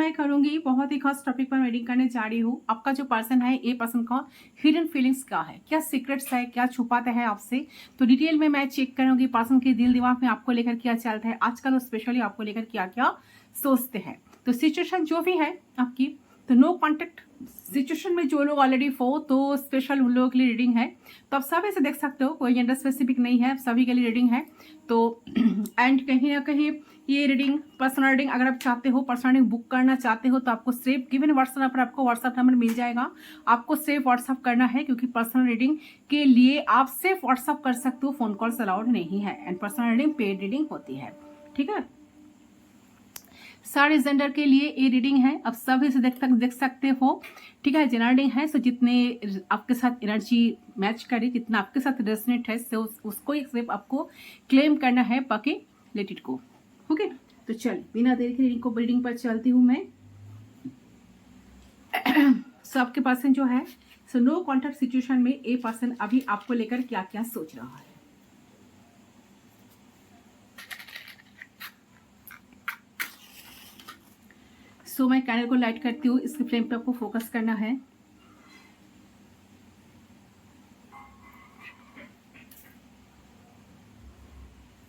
मैं करूंगी बहुत ही खास टॉपिक पर रीडिंग करने जा रही हूँ। आपका जो पर्सन है ये पर्सन का हिडन फीलिंग्स क्या है, क्या सीक्रेट्स है, क्या छुपाता है आपसे, तो डिटेल में मैं चेक करूंगी पर्सन के दिल दिमाग में आपको लेकर क्या चलता है आजकल और स्पेशली आपको लेकर क्या क्या सोचते हैं। तो सिचुएशन जो भी है आपकी, तो नो कॉन्टेक्ट सिचुएशन में जो लोग ऑलरेडी हो तो स्पेशल उन लोगों के लिए रीडिंग है। तो आप सभी से देख सकते हो, कोई जेंडर स्पेसिफिक नहीं है, सभी के लिए रीडिंग है। तो एंड कहीं ना कहीं ये रीडिंग पर्सनल रीडिंग अगर आप चाहते हो, पर्सनल रीडिंग बुक करना चाहते हो तो आपको सिर्फ गिवन व्हाट्सएप पर आपको व्हाट्सएप नंबर मिल जाएगा। आपको सिर्फ व्हाट्सएप करना है क्योंकि पर्सनल रीडिंग के लिए आप सिर्फ व्हाट्सएप कर सकते हो, फोन कॉल्स अलाउड नहीं है। And personal reading paid reading होती है, ठीक है। सारे जेंडर के लिए ये रीडिंग है, अब सभी से देख सकते हो, ठीक है। जेनरल रीडिंग है, सो जितने आपके साथ एनर्जी मैच करे, जितना आपके साथ रेजोनेट है, सो उसको एक सिर्फ आपको क्लेम करना है, बाकी लेट इट गो। ओके, तो चल बिना देर के रीडिंग पर चलती हूँ मैं। सो आपके पर्सन जो है, सो नो कॉन्टैक्ट सिचुएशन में ये पर्सन अभी आपको लेकर क्या क्या सोच रहा है। सो मैं कैंडल को लाइट करती हूँ, इसके फ्लेम पे आपको फोकस करना है।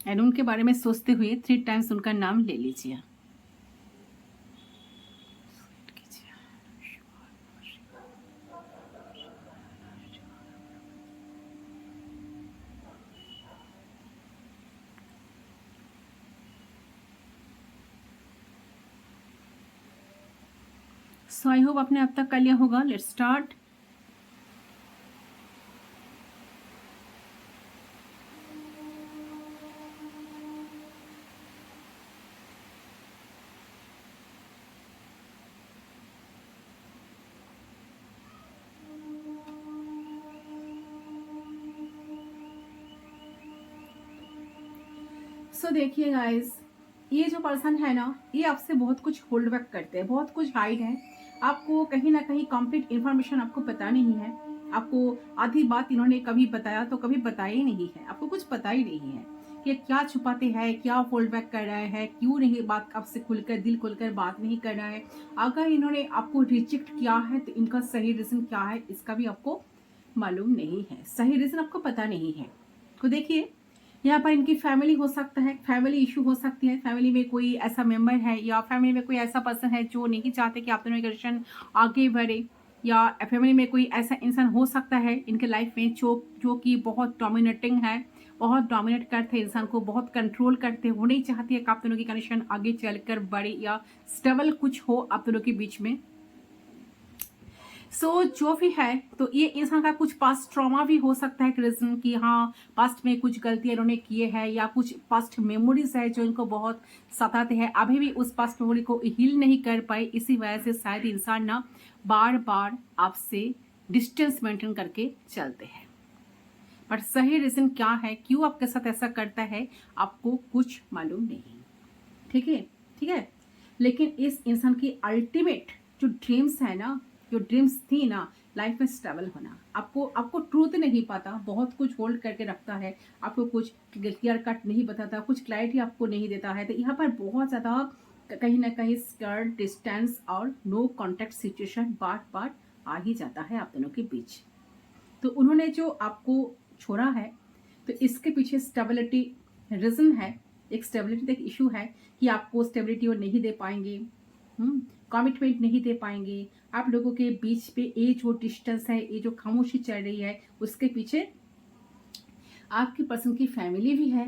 एंड उनके बारे में सोचते हुए 3 टाइम्स उनका नाम ले लीजिए। सो आई होप आपने अब तक कर लिया होगा। Let's start. सो देखिए गाइस, ये जो पर्सन है ना, ये आपसे बहुत कुछ होल्ड बैक करते हैं, बहुत कुछ हाइड है। आपको कहीं ना कहीं कंप्लीट इन्फॉर्मेशन आपको पता नहीं है। आपको आधी बात इन्होंने कभी बताया तो कभी बताया ही नहीं है, आपको कुछ पता ही नहीं है कि क्या छुपाते हैं, क्या होल्ड बैक कर रहा है, क्यों नहीं बात आपसे खुलकर दिल खोलकर बात नहीं कर रहा है। अगर इन्होंने आपको रिजेक्ट किया है तो इनका सही रीजन क्या है, इसका भी आपको मालूम नहीं है, सही रीजन आपको पता नहीं है। तो देखिए, यहाँ पर इनकी फैमिली हो सकता है, फैमिली इशू हो सकती है, फैमिली में कोई ऐसा मेंबर है या फैमिली में कोई ऐसा पर्सन है जो नहीं चाहते कि आप दोनों का रिलेशन आगे बढ़े, या फैमिली में कोई ऐसा इंसान हो सकता है इनके लाइफ में जो कि बहुत डोमिनेटिंग है, बहुत डोमिनेट करते हैं इंसान को, बहुत कंट्रोल करते हैं। वो नहीं चाहती है कि आप दोनों की कनेक्शन आगे चलकर बढ़े या स्टेबल कुछ हो आप दोनों के बीच में। सो जो भी है, तो ये इंसान का कुछ पास्ट ट्रॉमा भी हो सकता है, रीजन कि हाँ पास्ट में कुछ गलतियां इन्होंने किए हैं या कुछ पास्ट मेमोरीज है जो इनको बहुत सताते हैं, अभी भी उस पास्ट मेमोरी को हील नहीं कर पाए। इसी वजह से शायद इंसान ना बार बार आपसे डिस्टेंस मेंटेन करके चलते हैं। पर सही रीजन क्या है, क्यों आपके साथ ऐसा करता है, आपको कुछ मालूम नहीं, ठीक है, ठीक है। लेकिन इस इंसान की अल्टीमेट जो ड्रीम्स है ना, जो ड्रीम्स थी ना लाइफ में स्टेबल होना, आपको आपको ट्रूथ नहीं पता, बहुत कुछ होल्ड करके रखता है, आपको कुछ क्लियर कट नहीं बताता, कुछ क्लैरिटी आपको नहीं देता है। तो यहाँ पर बहुत ज़्यादा कहीं ना कहीं स्कर्ट डिस्टेंस और नो कॉन्टेक्ट सिचुएशन बार बार आ ही जाता है आप दोनों के बीच। तो उन्होंने जो आपको छोड़ा है, तो इसके पीछे स्टेबिलिटी रीजन है, एक स्टेबिलिटी एक इशू है कि आपको स्टेबिलिटी वो नहीं दे पाएंगे, कमिटमेंट नहीं दे पाएंगे। आप लोगों के बीच पे ये जो डिस्टेंस है, ये जो खामोशी चल रही है, उसके पीछे आपकी पर्सन की फैमिली भी है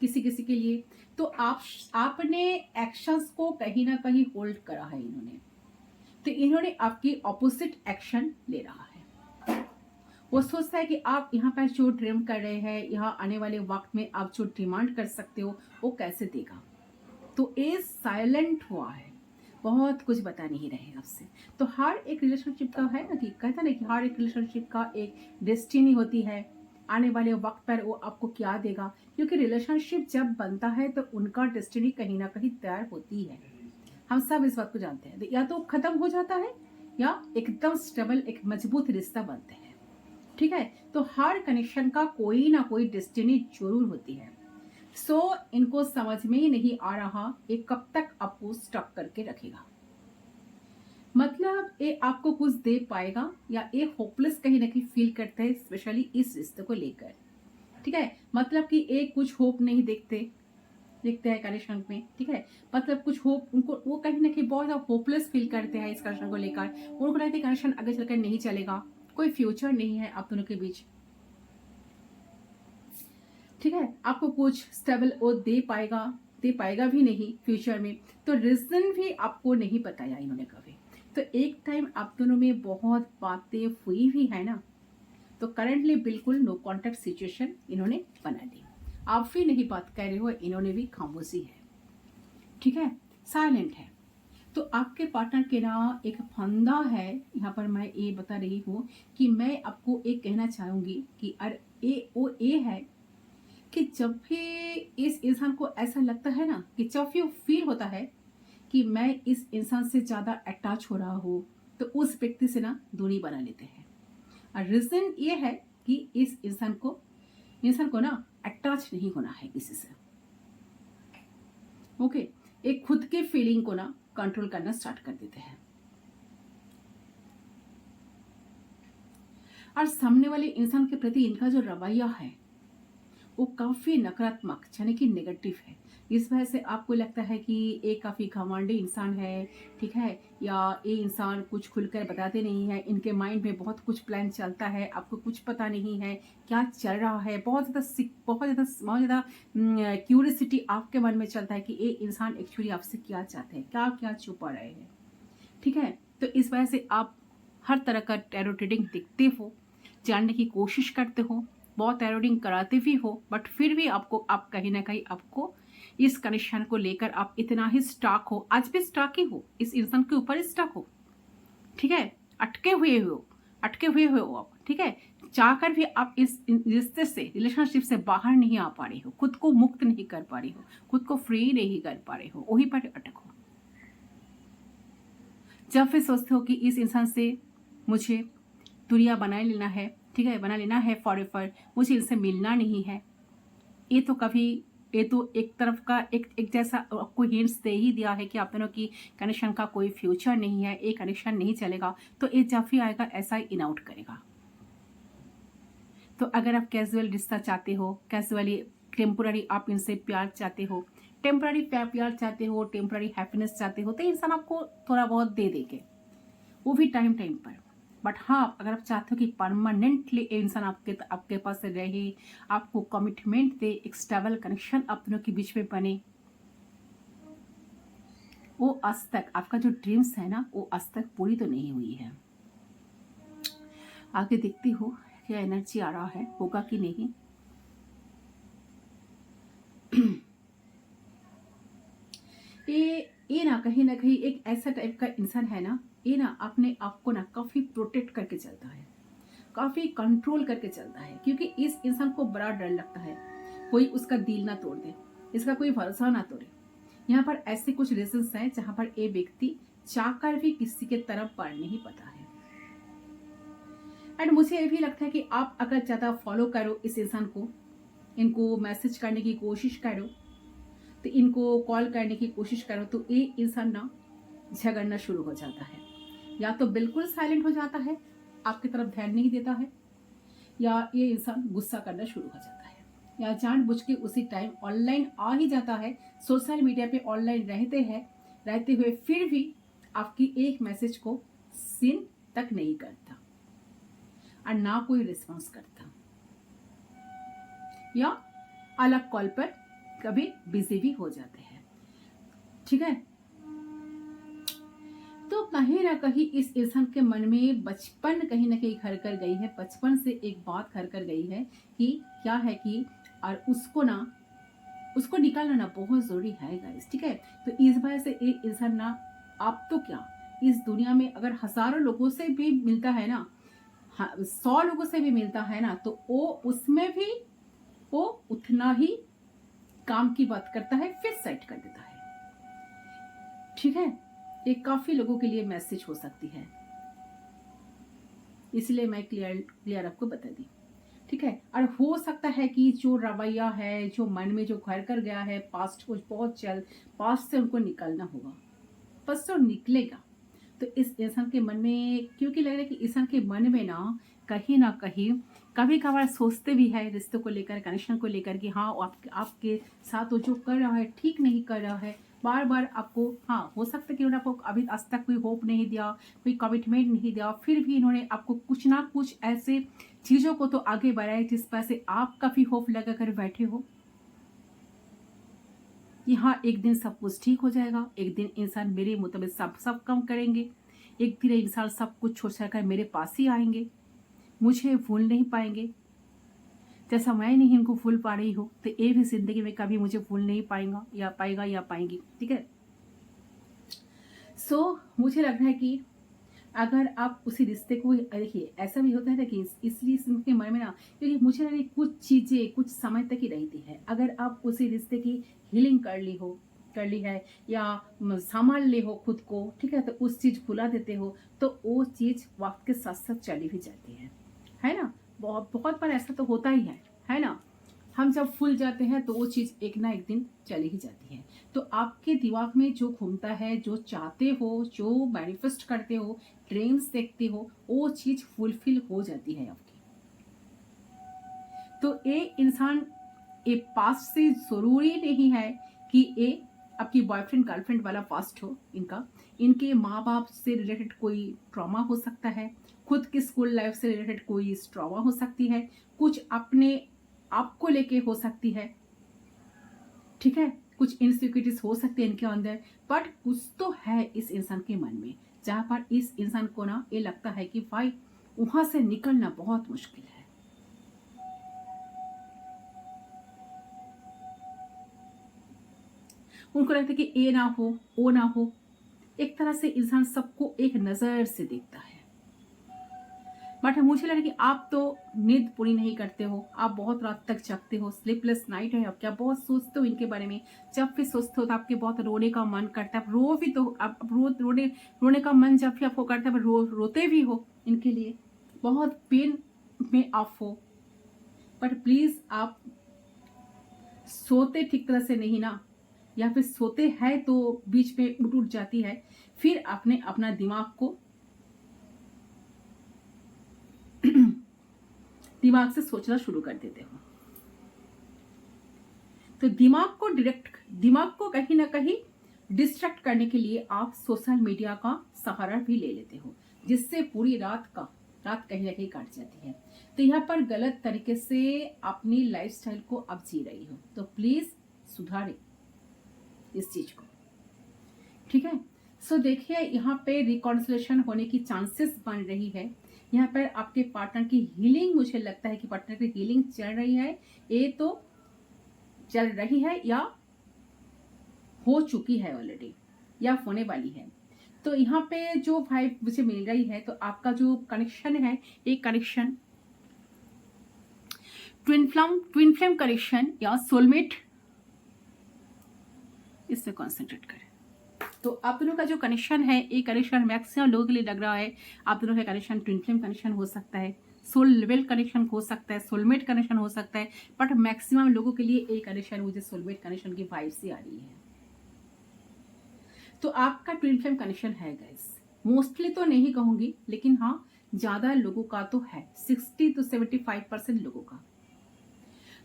किसी किसी के लिए। तो आपने एक्शंस को कहीं ना कहीं होल्ड करा है इन्होंने, तो इन्होंने आपकी ऑपोजिट एक्शन ले रहा है। वो सोचता है कि आप यहाँ पर जो ड्रीम कर रहे हैं, यहाँ आने वाले वक्त में आप जो डिमांड कर सकते हो वो कैसे देगा। तो ये साइलेंट हुआ है, बहुत कुछ बता नहीं रहे आपसे। तो हर एक रिलेशनशिप का है ना, कि कहता ना कि हर एक रिलेशनशिप का एक डेस्टिनी होती है, आने वाले वक्त पर वो आपको क्या देगा। क्योंकि रिलेशनशिप जब बनता है तो उनका डेस्टिनी कहीं ना कहीं तैयार होती है, हम सब इस बात को जानते हैं। या तो खत्म हो जाता है या एकदम स्टेबल एक मजबूत रिश्ता बनते हैं, ठीक है। तो हर कनेक्शन का कोई ना कोई डेस्टिनी जरूर होती है। सो इनको समझ में ही नहीं आ रहा ये कब तक आपको स्टक करके रखेगा। मतलब ये आपको कुछ दे पाएगा या ये होपलेस कहीं ना कहीं फील करते हैं, स्पेशली इस रिश्ते को लेकर। ठीक है, मतलब कि एक कुछ होप नहीं देखते देखते हैं कनेक्शन में। ठीक है, मतलब कुछ होप उनको, वो कहीं ना कहीं बहुत ज्यादा होपलेस फील करते हैं इस कनेक्शन को लेकर। उनको लगता है कनेक्शन आगे चलकर नहीं चलेगा, कोई फ्यूचर नहीं है आप दोनों के बीच। ठीक है, आपको कुछ स्टेबल वो दे पाएगा भी नहीं फ्यूचर में। तो रीजन भी आपको नहीं बताया इन्होंने कभी। तो एक टाइम आप दोनों में बहुत बातें हुई भी है ना, तो करंटली बिल्कुल नो कॉन्टेक्ट सिचुएशन इन्होंने बना दी। आप भी नहीं बात कर रहे हो, इन्होंने भी खामोशी है। ठीक है, साइलेंट है। तो आपके पार्टनर के ना एक फंदा है यहाँ पर। मैं ये बता रही हूँ कि मैं आपको एक कहना चाहूंगी कि अरे ये है कि जब भी इस इंसान को ऐसा लगता है ना, कि जब भी फील होता है कि मैं इस इंसान से ज्यादा अटैच हो रहा हूँ, तो उस व्यक्ति से ना दूरी बना लेते हैं। और रीजन ये है कि इस इंसान को ना अटैच नहीं होना है किसी से। ओके, एक खुद के फीलिंग को ना कंट्रोल करना स्टार्ट कर देते हैं। और सामने वाले इंसान के प्रति इनका जो रवैया है वो काफी नकारात्मक यानी कि नेगेटिव है। इस वजह से आपको लगता है कि एक काफी घमंडी इंसान है। ठीक है, या ये इंसान कुछ खुलकर बताते नहीं है, इनके माइंड में बहुत कुछ प्लान चलता है, आपको कुछ पता नहीं है क्या चल रहा है। बहुत ज्यादा क्यूरियोसिटी आपके मन में चलता है कि ये इंसान एक्चुअली आपसे क्या चाहते हैं, क्या क्या छुपा रहे हैं। ठीक है, तो इस वजह से आप हर तरह का टैरो रीडिंग देखते हो, जानने की कोशिश करते हो, बहुत टैरो रीडिंग कराते भी हो, बट फिर भी आप कहीं ना कहीं आपको इस कनेक्शन को लेकर आप इतना ही स्टक हो, आज भी स्टक ही हो, इस इंसान के ऊपर स्टक हो। ठीक है, अटके हुए हो आप। ठीक है, चाहकर भी आप इस रिश्ते से, रिलेशनशिप से बाहर नहीं आ पा रहे हो, खुद को मुक्त नहीं कर पा रहे हो, खुद को फ्री नहीं कर पा रहे हो, वहीं पर अटक हो। जब फिर सोचते हो कि इस इंसान से मुझे दूरियां बना लेना है, ठीक है, बना लेना है फॉरएवर, मुझे इनसे मिलना नहीं है, ये तो एक तरफ का एक जैसा आपको हिंट्स दे ही दिया है कि आप दोनों की कनेक्शन का कोई फ्यूचर नहीं है, ये कनेक्शन नहीं चलेगा। तो ये जब भी आएगा ऐसा ही इन आउट करेगा। तो अगर आप कैजुअल रिश्ता चाहते हो, कैजुअली टेम्पोररी आप इनसे प्यार चाहते हो, टेम्पररी प्यार चाहते हो, टेम्पररी हैप्पीनेस चाहते हो, तो इंसान आपको थोड़ा बहुत दे देंगे, वो भी टाइम पर। बट हाँ, अगर आप चाहते हो कि परमानेंटली इंसान आपके पास रहे, आपको कमिटमेंट दे, एक स्टेबल कनेक्शन आप दोनों के बीच में बने, वो आज तक आपका जो ड्रीम्स है ना, वो आज तक पूरी तो नहीं हुई है। आगे देखती हो क्या एनर्जी आ रहा है, होगा कि नहीं। ये ना कहीं एक ऐसा टाइप का इंसान है ना, ये ना अपने आप को ना काफी प्रोटेक्ट करके चलता है, काफी कंट्रोल करके चलता है, क्योंकि इस इंसान को बड़ा डर लगता है कोई उसका दिल ना तोड़ दे, इसका कोई भरोसा ना तोड़े। यहाँ पर ऐसे कुछ रीजंस हैं जहां पर ये व्यक्ति चाहकर भी किसी के तरफ बढ़ नहीं पाता है। एंड मुझे ये भी लगता है कि आप अगर ज्यादा फॉलो करो इस इंसान को, इनको मैसेज करने की कोशिश करो, तो इनको कॉल करने की कोशिश करो, तो ये इंसान ना झगड़ना शुरू हो जाता है। या तो बिल्कुल साइलेंट हो जाता है, आपकी तरफ ध्यान नहीं देता है, या ये इंसान गुस्सा करना शुरू हो जाता है, या जानबूझ के उसी टाइम ऑनलाइन आ ही जाता है, सोशल मीडिया पे ऑनलाइन रहते हुए फिर भी आपकी एक मैसेज को सीन तक नहीं करता और ना कोई रिस्पॉन्स करता, या अलग कॉल पर कभी बिजी भी हो जाते हैं। ठीक है, तो कहीं ना कहीं इस इंसान के मन में बचपन कहीं ना कहीं घर कर गई है, बचपन से एक बात घर कर गई है कि क्या है कि, और उसको निकालना ना बहुत जरूरी है गाइस। ठीक है, तो इस वजह से एक इंसान ना, आप तो क्या, इस दुनिया में अगर हजारों लोगों से भी मिलता है ना, 100 लोगों से भी मिलता है ना, तो वो उसमें भी वो उतना ही काम की बात करता है, फिर साइड कर देता है। ठीक है, ये काफी लोगों के लिए मैसेज हो सकती है, इसलिए मैं क्लियर आपको बता दी। ठीक है, और हो सकता है कि जो रवैया है, जो मन में जो घर कर गया है, पास्ट को बहुत जल्द पास्ट से उनको निकलना होगा, बस तो निकलेगा, तो इस इंसान के मन में क्योंकि लग रहा है कि इंसान के मन में ना कहीं कभी कभार सोचते भी है रिश्तों को लेकर, कनेक्शन को लेकर कि हाँ आपके साथ वो जो कर रहा है ठीक नहीं कर रहा है। बार बार आपको हाँ हो सकता है कि उन्होंने आपको अभी आज तक कोई होप नहीं दिया, कोई कमिटमेंट नहीं दिया, फिर भी इन्होंने आपको कुछ ना कुछ ऐसे चीज़ों को तो आगे बढ़ाया जिस पर से आप काफ़ी होप लगा कर बैठे हो कि हाँ एक दिन सब कुछ ठीक हो जाएगा, एक दिन इंसान मेरे मुताबिक सब कम करेंगे, एक दिन इंसान सब कुछ छोड़ कर मेरे पास ही आएंगे, मुझे भूल नहीं पाएंगे जैसा मैं नहीं इनको भूल पा रही हूँ, तो ये भी जिंदगी में कभी मुझे भूल नहीं पाएगा या पाएंगी। ठीक है। मुझे लग रहा है कि अगर आप उसी रिश्ते को देखिए, ऐसा भी होता है ना कि इसलिए इनके मन में क्योंकि मुझे लग रहा है कुछ चीजें कुछ समय तक ही रहती है। अगर आप उसी रिश्ते की हीलिंग कर ली है या संभाल ले हो खुद को, ठीक है, तो उस चीज भुला देते हो तो वो चीज वक्त के साथ साथ चली भी जाती है ना। बहुत बार ऐसा तो होता ही है ना। हम जब भूल जाते हैं तो वो चीज एक ना एक दिन चली ही जाती है। तो आपके दिमाग में जो घूमता है, जो चाहते हो, जो मैनिफेस्ट करते हो, ड्रीम्स देखते हो, वो चीज फुलफिल हो जाती है आपकी। तो ये इंसान ये पास्ट से जरूरी नहीं है कि ये आपकी बॉयफ्रेंड गर्लफ्रेंड वाला पास्ट हो। इनके माँ बाप से रिलेटेड कोई ट्रॉमा हो सकता है, खुद की स्कूल लाइफ से रिलेटेड कोई ट्रॉमा हो सकती है, कुछ अपने आप को लेके हो सकती है, ठीक है, कुछ इनसिक्योरिटीज हो सकती है इनके अंदर, बट कुछ तो है इस इंसान के मन में जहां पर इस इंसान को ये लगता है कि भाई वहां से निकलना बहुत मुश्किल है। उनको लगता है कि ए ना हो, ओ ना हो। एक तरह से इंसान सबको एक नजर से देखता है। बट मुझे लगा कि आप तो नींद पूरी नहीं करते हो, आप बहुत रात तक जगते हो, स्लीपलेस नाइट है आप, क्या बहुत सोचते हो इनके बारे में। जब भी सोचते हो तो आपके बहुत रोने का मन करता है, रो भी तो आप रोने का मन जब भी आपको करता है रोते भी हो इनके लिए, बहुत पेन में आप हो। बट प्लीज आप सोते ठीक तरह से नहीं या फिर सोते हैं तो बीच में उठ जाती है, फिर आपने अपना दिमाग को दिमाग से सोचना शुरू कर देते हो। तो दिमाग को कहीं ना कहीं डिस्ट्रैक्ट करने के लिए आप सोशल मीडिया का सहारा भी ले लेते हो, जिससे पूरी रात कहीं ना कहीं काट जाती है। तो यहाँ पर गलत तरीके से अपनी लाइफस्टाइल को आप जी रही हो, तो प्लीज सुधारे इस चीज को, ठीक है। देखिए यहाँ पे रिकॉन्सिलेशन होने की चांसेस बन रही है। यहाँ पर आपके पार्टनर की हीलिंग, मुझे लगता है कि पार्टनर की हीलिंग चल रही है, ये तो चल रही है या हो चुकी है ऑलरेडी या होने वाली है। तो यहाँ पे जो वाइब मुझे मिल रही है, तो आपका जो कनेक्शन है, एक कनेक्शन ट्विन फ्लेम कनेक्शन या सोलमेट, इस पे कॉन्सेंट्रेट करें। तो आप दोनों का जो कनेक्शन है, ये कनेक्शन मैक्सिमम लोगों के लिए लग रहा है आप दोनों का कनेक्शन ट्विन फ्लेम कनेक्शन हो सकता है, सोल लेवल कनेक्शन हो सकता है, सोलमेट कनेक्शन हो सकता है, बट मैक्सिमम लोगों के लिए एक कनेक्शन मुझे सोलमेट कनेक्शन की वाइब से आ रही है। तो आपका ट्विन फ्लेम कनेक्शन है गाइस, मोस्टली तो नहीं कहूंगी लेकिन हाँ ज्यादा लोगों का तो है, 60 to 75% लोगों का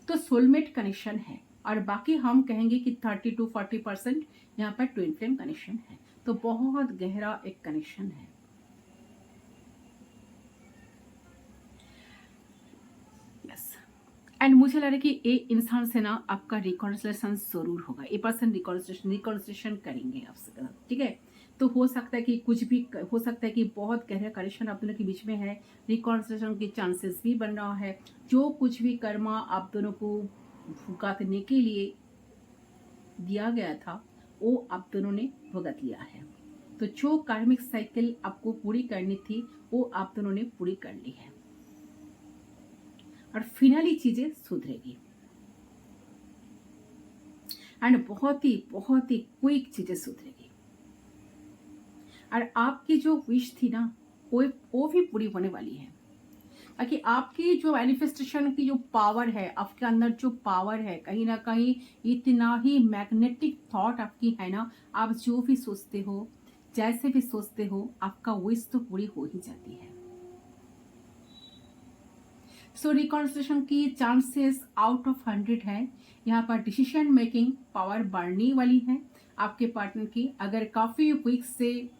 तो सोलमेट कनेक्शन है, और बाकी हम कहेंगे कि 30 to 40% यहाँ पर ट्विन फ्लेम कनेक्शन है। तो बहुत गहरा एक कनेक्शन है। यस, एंड मुझे लग रहा है कि ये इंसान से आपका रिकॉन्सिलेशन जरूर होगा, ये पर्सन रिकॉन्सिलेशन करेंगे आपसे, ठीक है। तो हो सकता है कि कुछ भी हो सकता है कि बहुत गहरा कनेक्शन आप दोनों के बीच में है, रिकॉन्सिलेशन के चांसेस भी बन रहा है। जो कुछ भी कर्मा आप दोनों को भुगतने के लिए दिया गया था वो आप दोनों ने भुगत लिया है। तो जो कार्मिक साइकिल आपको पूरी करनी थी वो आप दोनों ने पूरी कर ली है, और फिनाली चीजें सुधरेगी, एंड बहुत ही क्विक चीजें सुधरेगी, और आपकी जो विश थी वो भी पूरी होने वाली है। ताकि आपकी जो मैनिफेस्टेशन की जो पावर है, आपके अंदर जो पावर है, कहीं ना कहीं इतना ही मैग्नेटिक थॉट आपकी है आप जो भी सोचते हो, जैसे भी सोचते हो आपका विश तो पूरी हो ही जाती है। सो रिकॉन्सिलेशन की चांसेस आउट ऑफ 100 है। यहाँ पर डिसीजन मेकिंग पावर बढ़ने वाली है आपके पार्टनर की। अगर काफी वीक से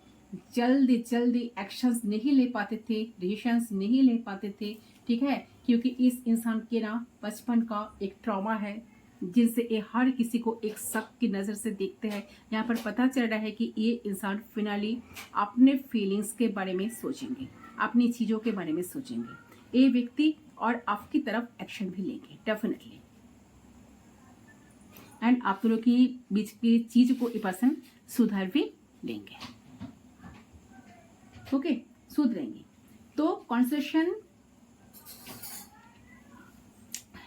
जल्दी जल्दी एक्शंस नहीं ले पाते थे, डिसीशंस नहीं ले पाते थे, ठीक है, क्योंकि इस इंसान के ना बचपन का एक ट्रॉमा है जिनसे ये हर किसी को एक शक की नज़र से देखते हैं। यहाँ पर पता चल रहा है कि ये इंसान फिनाली अपने फीलिंग्स के बारे में सोचेंगे, अपनी चीज़ों के बारे में सोचेंगे ये व्यक्ति, और आपकी तरफ एक्शन भी लेंगे डेफिनेटली। एंड आप दोनों की बीच की चीज को ये पर्सन सुधार भी लेंगे, ओके, सुधरेंगे। तो कॉन्वर्सेशन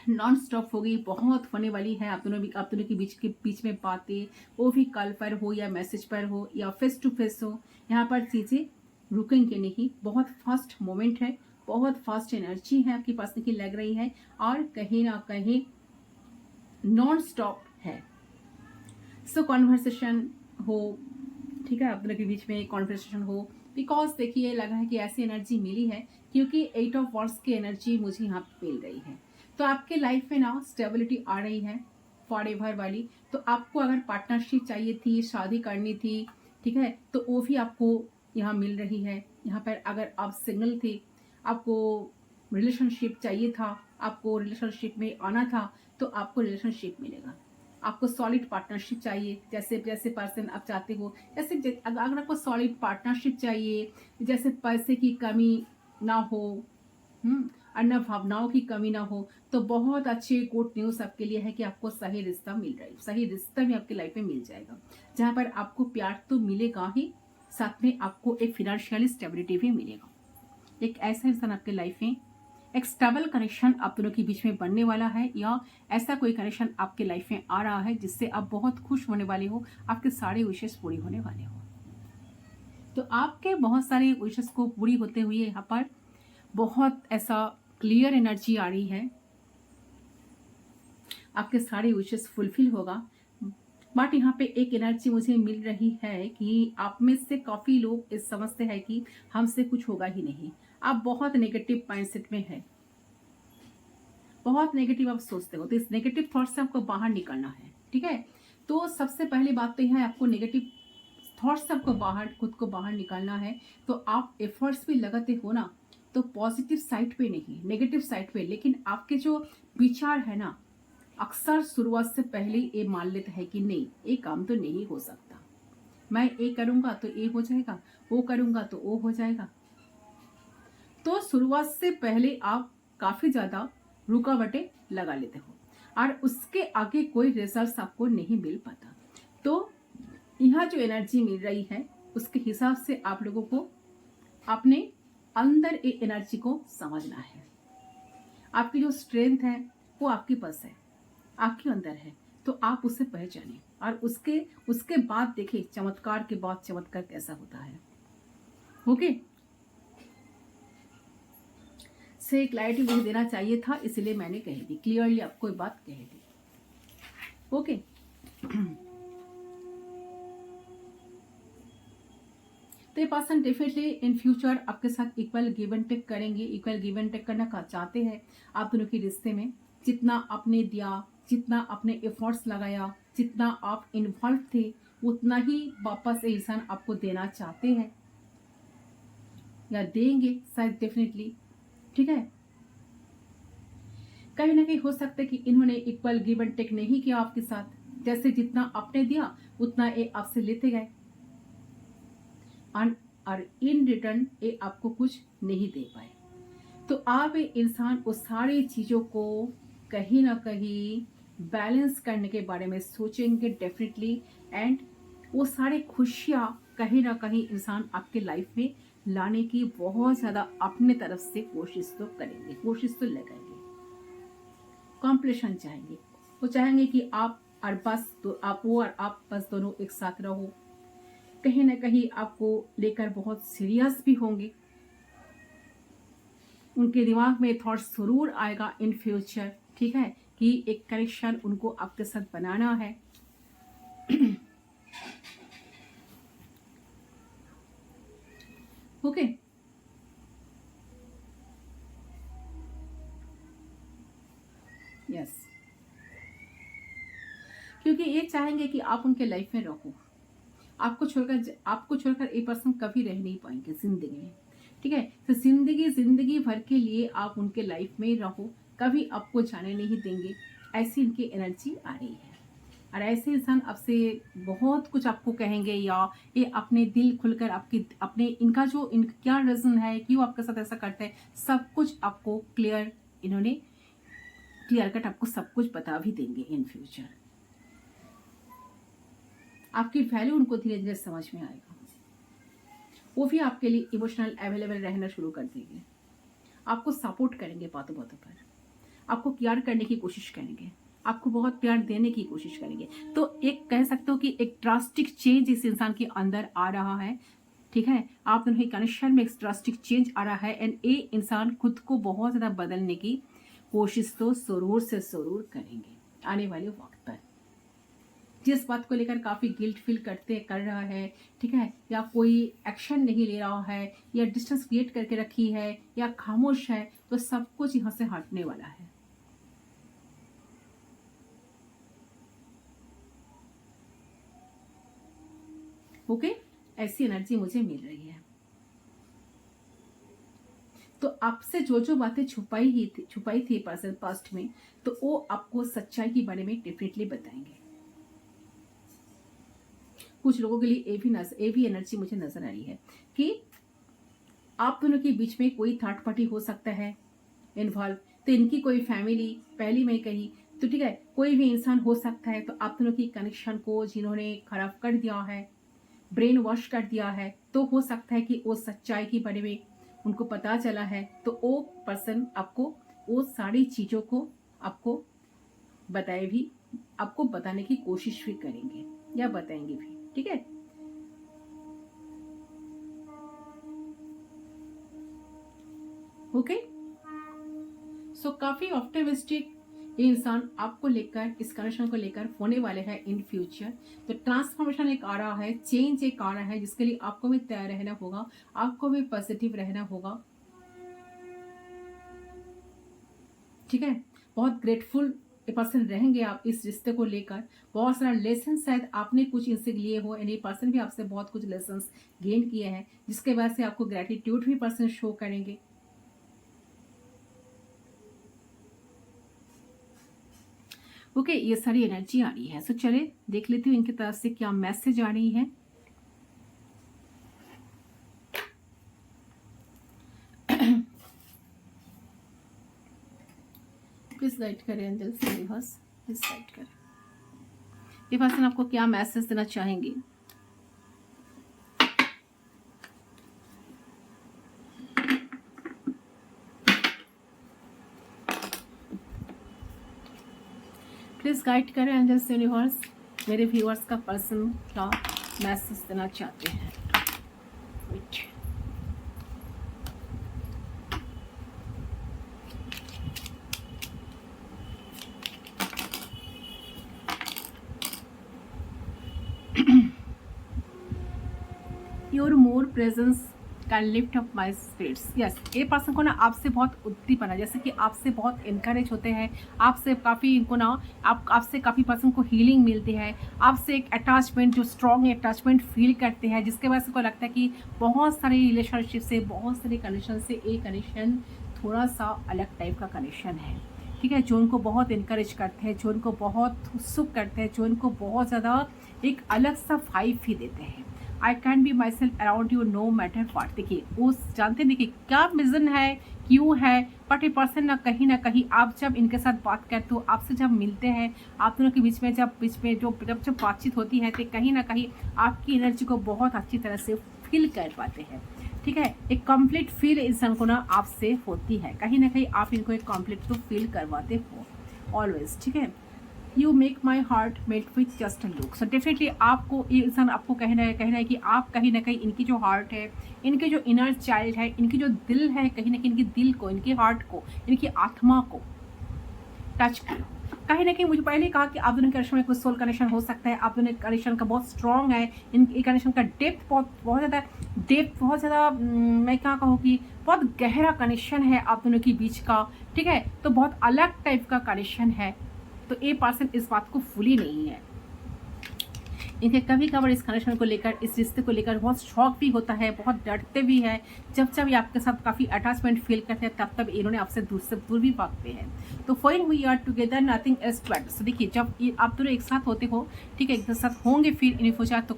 नॉन स्टॉप होगी, बहुत होने वाली है। आप दोनों के बीच में बातें, वो भी कॉल पर हो या मैसेज पर हो या फेस टू फेस हो, यहाँ पर चीजें रुकेंगे नहीं। बहुत फास्ट मोमेंट है, बहुत फास्ट एनर्जी है आपके पास की लग रही है, और कहीं ना कहीं नॉन स्टॉप है। सो कॉन्वर्सेशन हो, ठीक है, आप दोनों के बीच में कॉन्वर्सेशन हो, बिकॉज देखिए लगा है कि ऐसी एनर्जी मिली है क्योंकि 8 ऑफ वॉन्ड्स की एनर्जी मुझे यहाँ पे मिल रही है। तो आपके लाइफ में ना स्टेबिलिटी आ रही है फॉर एवर वाली। तो आपको अगर पार्टनरशिप चाहिए थी, शादी करनी थी, ठीक है, तो वो भी आपको यहाँ मिल रही है। यहाँ पर अगर आप सिंगल थे, आपको रिलेशनशिप चाहिए था, आपको रिलेशनशिप में आना था, तो आपको रिलेशनशिप मिलेगा। आपको सॉलिड पार्टनरशिप चाहिए, जैसे जैसे पर्सन आप चाहते हो, जैसे अगर आपको सॉलिड पार्टनरशिप चाहिए, जैसे पैसे की कमी ना हो, अन्य भावनाओं की कमी ना हो, तो बहुत अच्छे गुड न्यूज़ आपके लिए है कि आपको सही रिश्ता मिल रहा है। सही रिश्ता भी आपकी लाइफ में मिल जाएगा, जहाँ पर आपको प्यार तो मिलेगा ही, साथ में आपको एक फिनेंशियल स्टेबिलिटी भी मिलेगा। एक ऐसा इंसान आपके लाइफ में, एक स्टेबल कनेक्शन आप दोनों के बीच में बनने वाला है, या ऐसा कोई कनेक्शन आपके लाइफ में आ रहा है जिससे आप बहुत खुश होने वाले हो, आपके सारे विशेष पूरी होने वाले हो। तो आपके बहुत सारे विशेष को पूरी होते हुए यहाँ पर बहुत ऐसा क्लियर एनर्जी आ रही है, आपके सारे विशेष फुलफिल होगा। बट यहाँ पे एक एनर्जी मुझे मिल रही है कि आप में से काफी लोग इस समझते हैं कि हमसे कुछ होगा ही नहीं। आप बहुत नेगेटिव माइंडसेट में है, बहुत नेगेटिव आप सोचते हो, तो इस नेगेटिव थॉट से आपको बाहर निकलना है, ठीक है। तो सबसे पहली बात तो यह है, आपको नेगेटिव थॉट से आपको बाहर, खुद को बाहर निकालना है। तो आप एफर्ट्स भी लगाते हो ना, तो पॉजिटिव साइड पे नहीं, नेगेटिव साइड पे। लेकिन आपके जो विचार है ना, अक्सर शुरुआत से पहले ये मान लेता है कि नहीं, ये काम तो नहीं हो सकता, मैं ये करूंगा तो ये हो जाएगा, वो करूंगा तो वो हो जाएगा। तो शुरुआत से पहले आप काफी ज्यादा रुकावटें लगा लेते हो, और उसके आगे कोई रिजल्ट आपको नहीं मिल पाता। तो यहाँ जो एनर्जी मिल रही है उसके हिसाब से आप लोगों को अपने अंदर ये एनर्जी को समझना है। आपकी जो स्ट्रेंथ है वो आपके पास है, आपके अंदर है, तो आप उसे पहचाने, और उसके बाद देखें चमत्कार के बाद चमत्कार कैसा होता है। ओके, से क्लैरिटी मुझे देना चाहिए था, इसलिए मैंने कह दी, क्लियरली आपको बात कह दी। ओके, तो ये पर्सन डेफिनेटली इन फ्यूचर आपके साथ इक्वल गिव एंड टेक करेंगे। इक्वल गिव एंड टेक करना चाहते हैं आप दोनों के रिश्ते में। जितना आपने दिया, जितना आपने एफर्ट्स लगाया, जितना आप इन्वॉल्व थे, उतना ही वापस ये इंसान आपको देना चाहते हैं या देंगे शायद, डेफिनेटली, ठीक है। कहीं ना कहीं हो सकता है कि इन्होंने इक्वल गिव एंड टेक नहीं किया आपके साथ, जैसे जितना आपने दिया उतना ये आपसे लेते गए, और इन रिटर्न ये आपको कुछ नहीं दे पाए। तो आप इंसान उस सारी चीजों को कहीं ना कहीं बैलेंस करने के बारे में सोचेंगे डेफिनेटली, एंड वो सारी खुशियां कहीं ना कहीं इंसान आपके लाइफ में लाने की बहुत ज्यादा अपने तरफ से कोशिश तो करेंगे, कोशिश तो लगाएंगे। कॉम्प्लेशन चाहेंगे, वो चाहेंगे कि आप और बस तो आप, वो और आप बस दोनों एक साथ रहो। कहीं ना कहीं आपको लेकर बहुत सीरियस भी होंगे, उनके दिमाग में थॉट्स जरूर आएगा इन फ्यूचर, ठीक है, कि एक कनेक्शन उनको आपके साथ बनाना है। ओके। यस, क्योंकि ये चाहेंगे कि आप उनके लाइफ में रहो। आपको छोड़कर एक पर्सन कभी रह नहीं पाएंगे जिंदगी में, ठीक है। तो जिंदगी भर के लिए आप उनके लाइफ में रहो, कभी आपको जाने नहीं देंगे, ऐसी इनकी एनर्जी आ रही है। और ऐसे इंसान आपसे बहुत कुछ आपको कहेंगे, या ये अपने दिल खुलकर अपने इनका जो क्या रीजन है, क्यों आपके साथ ऐसा करते हैं, सब कुछ आपको क्लियर कट आपको सब कुछ बता भी देंगे इन फ्यूचर। आपकी वैल्यू उनको धीरे धीरे समझ में आएगा, वो भी आपके लिए इमोशनल अवेलेबल रहना शुरू कर देंगे, आपको सपोर्ट करेंगे बातों बातों पर, आपको केयर करने की कोशिश करेंगे, आपको बहुत प्यार देने की कोशिश करेंगे। तो एक कह सकते हो कि एक ड्रास्टिक चेंज इस इंसान के अंदर आ रहा है, ठीक है। आप दोनों के कनेक्शन में एक ड्रास्टिक चेंज आ रहा है, एंड ये इंसान खुद को बहुत ज्यादा बदलने की कोशिश तो जरूर से जरूर करेंगे आने वाले वक्त पर। जिस बात को लेकर काफी गिल्ट फील कर रहा है, ठीक है, या कोई एक्शन नहीं ले रहा है, या डिस्टेंस क्रिएट करके रखी है, या खामोश है, तो सब कुछ यहाँ से हटने वाला है। ओके, ऐसी एनर्जी मुझे मिल रही है। तो आपसे जो बातें छुपाई थी पर्सन पास्ट में, तो वो आपको सच्चाई के बारे में डेफिनेटली बताएंगे। कुछ लोगों के लिए ये भी एनर्जी मुझे नजर आ रही है कि आप दोनों के बीच में कोई थर्ड पार्टी हो सकता है इन्वॉल्व। तो इनकी कोई फैमिली, पहली मैं कही तो ठीक है, कोई भी इंसान हो सकता है। तो आप दोनों की कनेक्शन को जिन्होंने खराब कर दिया है, ब्रेन वॉश कर दिया है, तो हो सकता है कि वो सच्चाई के बारे में उनको पता चला है, तो वो पर्सन आपको वो सारी चीजों को आपको बताए भी, आपको बताने की कोशिश भी करेंगे या बताएंगे भी, ठीक है। ओके, सो काफी ऑप्टिमिस्टिक ये इंसान आपको लेकर, इस कनेक्शन को लेकर होने वाले हैं इन फ्यूचर। तो ट्रांसफॉर्मेशन एक आ रहा है, चेंज एक आ रहा है, जिसके लिए आपको भी तैयार रहना होगा, आपको भी पॉजिटिव रहना होगा, ठीक है। बहुत ग्रेटफुल पर्सन रहेंगे आप इस रिश्ते को लेकर। बहुत सारा लेसन शायद आपने कुछ इनसे लिए हो, एंड ये पर्सन भी आपसे बहुत कुछ लेसन गेन किए हैं, जिसके वजह से आपको ग्रेटिट्यूड भी पर्सन शो करेंगे। ओके, ये सारी एनर्जी आ रही है। सो चले देख लेती हूँ इनकी तरफ से क्या मैसेज आ रही है। प्लीज गाइड करें एंजल यूनिवर्स, प्लीज गाइड करें। ये पर्सन आपको क्या मैसेज देना चाहेंगे। प्लीज गाइड करें एंजल्स यूनिवर्स, मेरे व्यूअर्स का पर्सन क्या मैसेज देना चाहते हैं। Your more presence can lift up my spirits. Yes, ये पर्सन को ना आपसे बहुत उद्दीपना, जैसे कि आपसे बहुत इनकरेज होते हैं, आपसे काफ़ी इनको ना आपसे काफ़ी पर्सन को हीलिंग मिलती है, आपसे एक अटैचमेंट, जो स्ट्रॉन्ग अटैचमेंट फील करते हैं, जिसके वजह से को लगता है कि बहुत सारे रिलेशनशिप से, बहुत सारे कनेक्शन से एक कनेक्शन थोड़ा सा अलग टाइप का कनेक्शन है, ठीक है, जो उनको बहुत इनकरेज करते हैं, जो उनको बहुत उत्सुक करते हैं, जो उनको बहुत ज़्यादा एक अलग सा वाइब भी देते हैं। I can be my self around you know matter what. देखिए वो जानते हैं, देखिए क्या रीजन है, क्यों है, बट ये पर्सन ना कहीं आप जब इनके साथ बात करते हो, आपसे जब मिलते हैं, आप दोनों के बीच में जब बातचीत होती है, तो कहीं ना कहीं आपकी एनर्जी को बहुत अच्छी तरह से फील कर पाते हैं, ठीक है। एक कंप्लीट फील इंसान को ना आपसे होती है, कहीं ना कहीं आप इनको एक कंप्लीट तो फील करवाते हो ऑलवेज, ठीक है। You make my heart melt with just a look. So definitely आपको ये इंसान आपको कहना है कि आप कहीं ना कहीं इनकी जो हार्ट है, इनके जो इनर चाइल्ड है, इनकी जो दिल है, कहीं ना कहीं इनके दिल को, इनके हार्ट को, इनकी आत्मा को टच करो, कहीं ना कहीं मुझे पहले ही कहा कि आप दोनों के कनेक्शन में कुछ सोल कनेक्शन हो सकता है, आप दोनों के कनेक्शन का बहुत स्ट्रॉन्ग है, इन कनेक्शन का डेप्थ बहुत ज़्यादा, मैं क्या कहूँ कि बहुत गहरा कनेक्शन है आप दोनों के बीच का, ठीक है। तो बहुत अलग टाइप का कनेक्शन है। तो ये पर्सन इस बात को फुली नहीं है। इनके कभी कभार इस कनेक्शन को लेकर, इस रिश्ते को लेकर बहुत शौक भी होता है, बहुत डरते भी है। जब ये आपके साथ काफ़ी अटैचमेंट फील करते हैं तब इन्होंने आपसे दूर से दूर भी भागते हैं। तो when we are together nothing is tweet. So देखिए, जब आप दोनों एक साथ होते हो, ठीक है, एक साथ होंगे फिर इन फ्यूचर, तो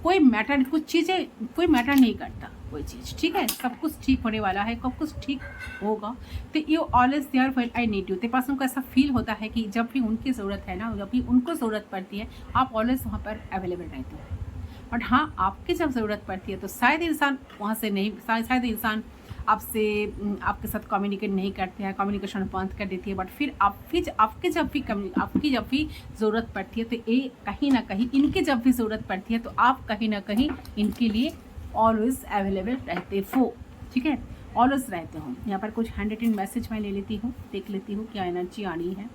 कोई मैटर, कुछ चीज़ें कोई मैटर नहीं करता, कोई चीज़, ठीक है, सब कुछ ठीक होने वाला है, सब कुछ ठीक होगा। तो you always there when I need you. तो पर्सन को ऐसा फील होता है कि जब भी उनकी ज़रूरत है ना, जब भी उनको ज़रूरत पड़ती है, आप ऑलवेज वहाँ पर अवेलेबल रहते हो। बट हाँ, आपकी जब ज़रूरत पड़ती है तो शायद इंसान वहाँ से नहीं, शायद इंसान आपके साथ कम्युनिकेट नहीं करते हैं, कम्युनिकेशन बंद कर देती है। बट फिर आपकी जब भी ज़रूरत पड़ती है, तो ये कहीं ना कहीं इनकी जब भी ज़रूरत पड़ती है, तो आप कहीं ना कहीं इनके लिए ऑलवेज अवेलेबल रहते हो, ठीक है, ऑलवेज रहते हो। यहाँ पर कुछ हैंड रिटन मैसेज मैं ले लेती हूँ, देख लेती हूँ क्या एनर्जी आनी है।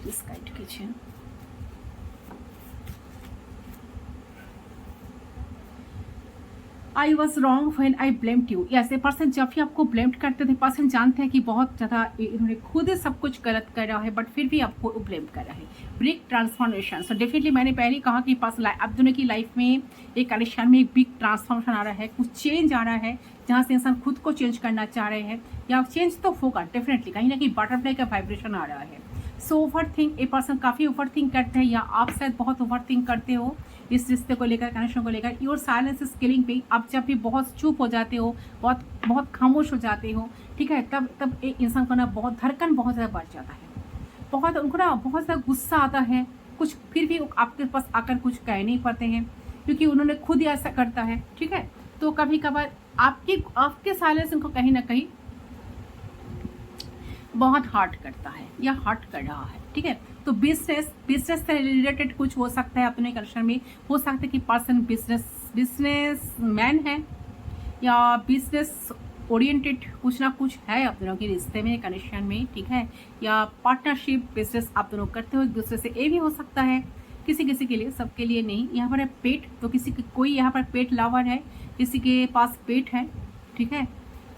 इस गाइड कीजिए। I was wrong when I blamed you. ऐसे पर्सन जब भी आपको ब्लेम्ड करते थे, पर्सन जानते हैं कि बहुत ज़्यादा इन्होंने खुद सब कुछ गलत कर रहा है, बट फिर भी आपको ब्लेम कर रहा है। Big transformation. सो डेफिनेटली मैंने पहले कहा कि आप दोनों की लाइफ में एक कनेक्शन में एक बिग ट्रांसफॉर्मेशन आ रहा है, कुछ चेंज आ रहा है, जहाँ से इंसान खुद को चेंज करना चाह रहे हैं, या चेंज तो होगा डेफिनेटली, कहीं ना कहीं बटरफ्लाई का वाइब्रेशन आ रहा है। So over think, a person काफ़ी ओवर थिंक करते हैं, या आप शायद बहुत ओवर थिंक करते हो इस रिश्ते को लेकर, कनेक्शन को लेकर। योर साइलेंस इज किलिंग पे। आप जब भी बहुत चुप हो जाते हो, बहुत खामोश हो जाते हो, ठीक है, तब एक इंसान को ना बहुत धड़कन बहुत ज़्यादा बढ़ जाता है, उनको ना बहुत ज़्यादा गुस्सा आता है कुछ, फिर भी आपके पास आकर कुछ कह नहीं पाते हैं, क्योंकि उन्होंने खुद ही ऐसा करता है, ठीक है। तो कभी कभार आपके साइलेंस उनको कहीं ना कहीं बहुत हर्ट करता है, या हर्ट कर रहा है, ठीक है। तो बिजनेस से रिलेटेड कुछ हो सकता है अपने कनेक्शन में। हो सकता है कि पर्सन बिजनेस मैन है, या बिजनेस ओरिएंटेड कुछ ना कुछ है आप दोनों के रिश्ते में, कनेक्शन में, ठीक है, या पार्टनरशिप बिजनेस आप दोनों करते हो एक दूसरे से। ये भी हो सकता है किसी के लिए, सबके लिए नहीं। यहाँ पर है पेट, तो कोई यहाँ पर पेट लवर है, किसी के पास पेट है, ठीक है।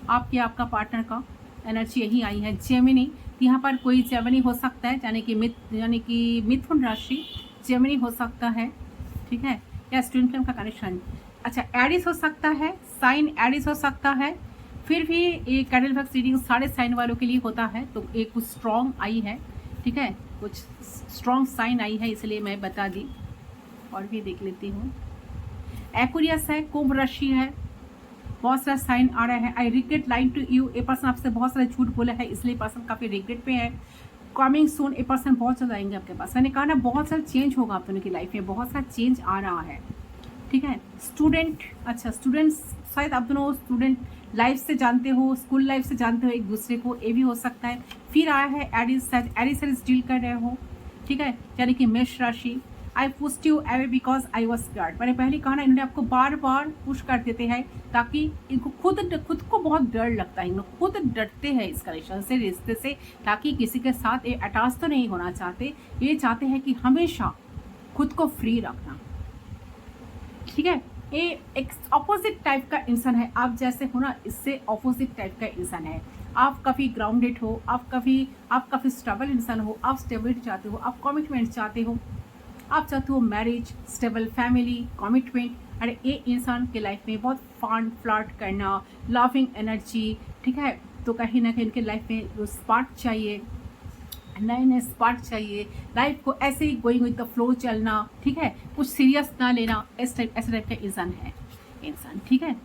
आपका पार्टनर का एनर्जी यही आई है। जेमिनी, यहाँ पर कोई जेमिनी हो सकता है, यानी कि मिथुन राशि जेमिनी हो सकता है, ठीक है, या स्टूडेंट फ्लेम का कनेक्शन। अच्छा, एरिस हो सकता है, साइन एरिस हो सकता है। फिर भी ये कैंडल फ्लक्स रीडिंग सारे साइन वालों के लिए होता है, तो एक कुछ स्ट्रॉन्ग आई है, ठीक है, कुछ स्ट्रॉन्ग साइन आई है, इसलिए मैं बता दी। और भी देख लेती हूँ। एक्वेरियस है, कुंभ राशि है, बहुत सारा साइन आ रहा है। I regret lying to you. A person आपसे बहुत सारा झूठ बोला है, इसलिए पर्सन काफ़ी रिग्रेट पे है। कमिंग सून, ए पर्सन बहुत ज़्यादा आएंगे आपके पास। मैंने कहा ना, बहुत सारा चेंज होगा आप दोनों की लाइफ में, बहुत सारा चेंज आ रहा है, ठीक है। स्टूडेंट, अच्छा स्टूडेंट्स, शायद आप दोनों स्टूडेंट लाइफ से जानते हो, स्कूल लाइफ से जानते हो एक दूसरे को, ये भी हो सकता है। फिर आया है एरिस, शायद एरिस डील कर रहे हो, ठीक है, यानी कि मेष राशि। आई pushed you away because I was scared. मैंने पहले कहा ना, इन्होंने आपको बार बार पुश कर देते हैं, ताकि इनको खुद को बहुत डर लगता है, इनको खुद डरते हैं इस कनेक्शन से, रिश्ते से, ताकि किसी के साथ ये अटैच तो नहीं होना चाहते, ये चाहते हैं कि हमेशा खुद को फ्री रखना, ठीक है। ये एक अपोजिट टाइप का इंसान है, आप जैसे हो ना, इससे अपोजिट टाइप का इंसान है। आप काफ़ी ग्राउंडेड हो, आप काफ़ी स्टेबल इंसान हो, आप स्टेबिलिटी चाहते हो, आप कमिटमेंट चाहते हो, आप चाहते हो मैरिज, स्टेबल फैमिली, कमिटमेंट। अरे ये इंसान के लाइफ में बहुत फन, फ्लर्ट करना, लविंग एनर्जी, ठीक है। तो कहीं ना कहीं इनके लाइफ में स्पार्क चाहिए, नए स्पार्क चाहिए, लाइफ को ऐसे he going with the flow चलना, ठीक है, कुछ सीरियस ना लेना, ऐसे टाइप का इंसान, ठीक है।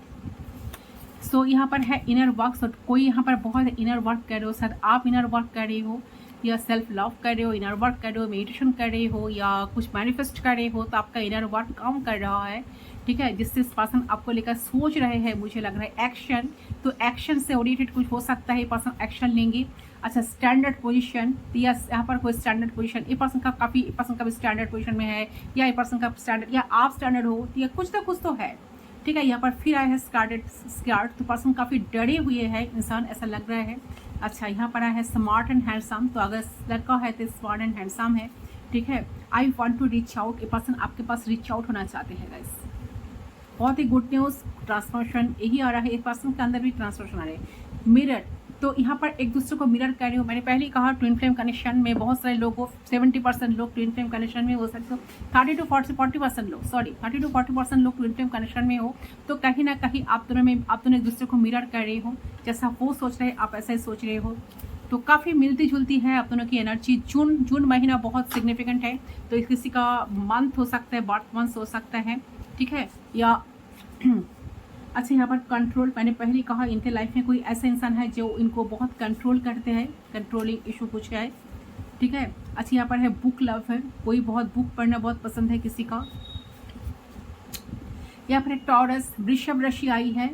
सो यहाँ पर है इनर वर्क। कोई यहाँ पर बहुत इनर वर्क कर रहे हो, शायद आप इनर वर्क कर रहे हो, या सेल्फ लव कर रहे हो, इनर वर्क कर रहे हो, मेडिटेशन कर रहे हो, या कुछ मैनिफेस्ट कर रहे हो, तो आपका इनर वर्क काम कर रहा है, ठीक है, जिससे इस पर्सन आपको लेकर सोच रहे हैं, मुझे लग रहा है एक्शन। तो एक्शन से ओरिएंटेड कुछ हो सकता है, पर्सन एक्शन लेंगे। अच्छा, स्टैंडर्ड पोजीशन, या यहाँ पर कोई स्टैंडर्ड पोजीशन, ये पर्सन का भी स्टैंडर्ड पोजीशन में है, या ये पर्सन का स्टैंडर्ड, या आप स्टैंडर्ड हो, या कुछ ना कुछ तो है, ठीक है। यहाँ पर फिर आया है स्कार्ड। तो पर्सन काफ़ी डरे हुए हैं इंसान, ऐसा लग रहा है, अच्छा, यहाँ पर आया है स्मार्ट एंड हैंडसम, तो अगर लड़का है तो स्मार्ट एंड हैंडसम है, ठीक है। I want to reach out, ये पर्सन आपके पास रीच आउट होना चाहते हैं गाइस। बहुत ही गुड न्यूज़, ट्रांसफॉर्मेशन यही आ रहा है, एक पर्सन के अंदर भी ट्रांसफॉर्मेशन आ रहा है। मिरर, तो यहाँ पर एक दूसरे को मिरर कर रहे हो। मैंने पहले ही कहा ट्विन फ्लेम कनेक्शन में बहुत सारे लोगों, 70% लोग ट्विन फ्लेम कनेक्शन में हो सकते हो, 30 to 40% लोग, सॉरी 30 to 40% लोग ट्विन फ्लेम कनेक्शन में हो, तो कहीं ना कहीं आप दोनों एक दूसरे को मिरर कर रहे हो। जैसा वो सोच रहे हैं आप ऐसा ही सोच रहे हो, तो काफ़ी मिलती जुलती है आप दोनों की एनर्जी। जून महीना बहुत सिग्निफिकेंट है, तो किसी का मंथ हो सकता है, बर्थ मंथ हो सकता है, ठीक है। या अच्छा, यहाँ पर कंट्रोल, मैंने पहले ही कहा इनके लाइफ में कोई ऐसा इंसान है जो इनको बहुत कंट्रोल करते हैं, कंट्रोलिंग इशू कुछ है, ठीक है। अच्छा, यहाँ पर है बुक लव है, कोई बहुत बुक पढ़ना बहुत पसंद है किसी का। यहाँ पर टॉरस, वृषभ राशि आई है,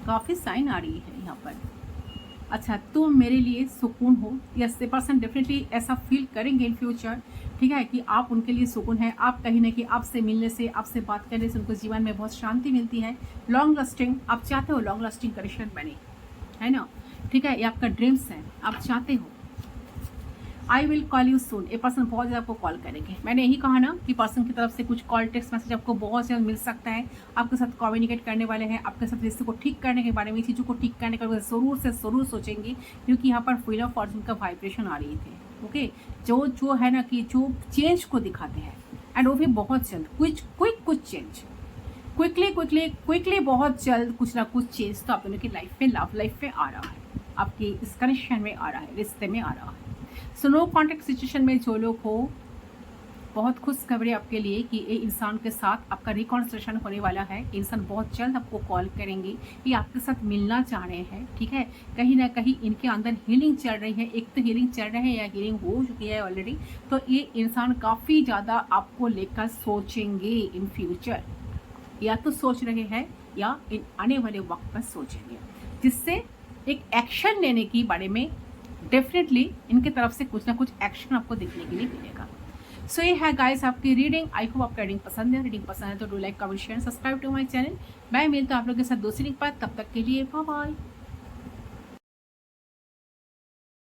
काफ़ी साइन आ रही है यहाँ पर। अच्छा, तुम मेरे लिए सुकून हो, यस, ये पर्सन डेफिनेटली ऐसा फील करेंगे इन फ्यूचर, ठीक है, कि आप उनके लिए सुकून है। आप कहीं ना कहीं आपसे मिलने से, आपसे बात करने से उनको जीवन में बहुत शांति मिलती है। लॉन्ग लास्टिंग, आप चाहते हो लॉन्ग लास्टिंग कनेक्शन बने, है ना, ठीक है, ये आपका ड्रीम्स है, आप चाहते हो। I will call you soon, ये पर्सन बहुत ज़्यादा आपको कॉल करेंगे। मैंने यही कहा ना कि पर्सन की तरफ से कुछ कॉल टेक्स्ट मैसेज आपको बहुत जल्द मिल सकता है, आपके साथ कम्युनिकेट करने वाले हैं, आपके साथ रिश्ते को ठीक करने के बारे में, चीज़ों को ठीक करने का ज़रूर से ज़रूर सोचेंगे, क्योंकि यहाँ पर व्हील ऑफ फॉर्चून का वाइब्रेशन आ रही थी। ओके, जो है ना कि जो चेंज को दिखाते हैं, एंड वो भी बहुत जल्द, कुछ चेंज, क्विकली बहुत जल्द कुछ ना कुछ चेंज तो आप दोनों की लाइफ में, लव लाइफ में आ रहा है, आपकी इस कनेक्शन में आ रहा है, रिश्ते में आ रहा है। सो नो कॉन्टैक्ट सिचुएशन में जो लोग हो, बहुत खुशखबरी आपके लिए कि ये इंसान के साथ आपका रिकॉन्सिलेशन होने वाला है। इंसान बहुत जल्द आपको कॉल करेंगे, ये आपके साथ मिलना चाह रहे हैं, ठीक है। कहीं ना कहीं इनके अंदर हीलिंग चल रही है, एक तो हीलिंग चल रही है या हीलिंग हो चुकी है ऑलरेडी, तो ये इंसान काफ़ी ज़्यादा आपको लेकर सोचेंगे इन फ्यूचर, या तो सोच रहे हैं या इन आने वाले वक्त पर सोचेंगे, जिससे एक एक्शन लेने की बारे में डेफिनेटली इनके तरफ से कुछ ना कुछ एक्शन आपको देखने के लिए मिलेगा। सो ये है गाइस आपकी रीडिंग। आई होप आपको रीडिंग पसंद है। रीडिंग पसंद है तो do like, comment, share, subscribe to my channel. मैं मिलता हूँ आप लोगों के साथ दूसरी लिंक पर, तब तक के लिए बाय बाय।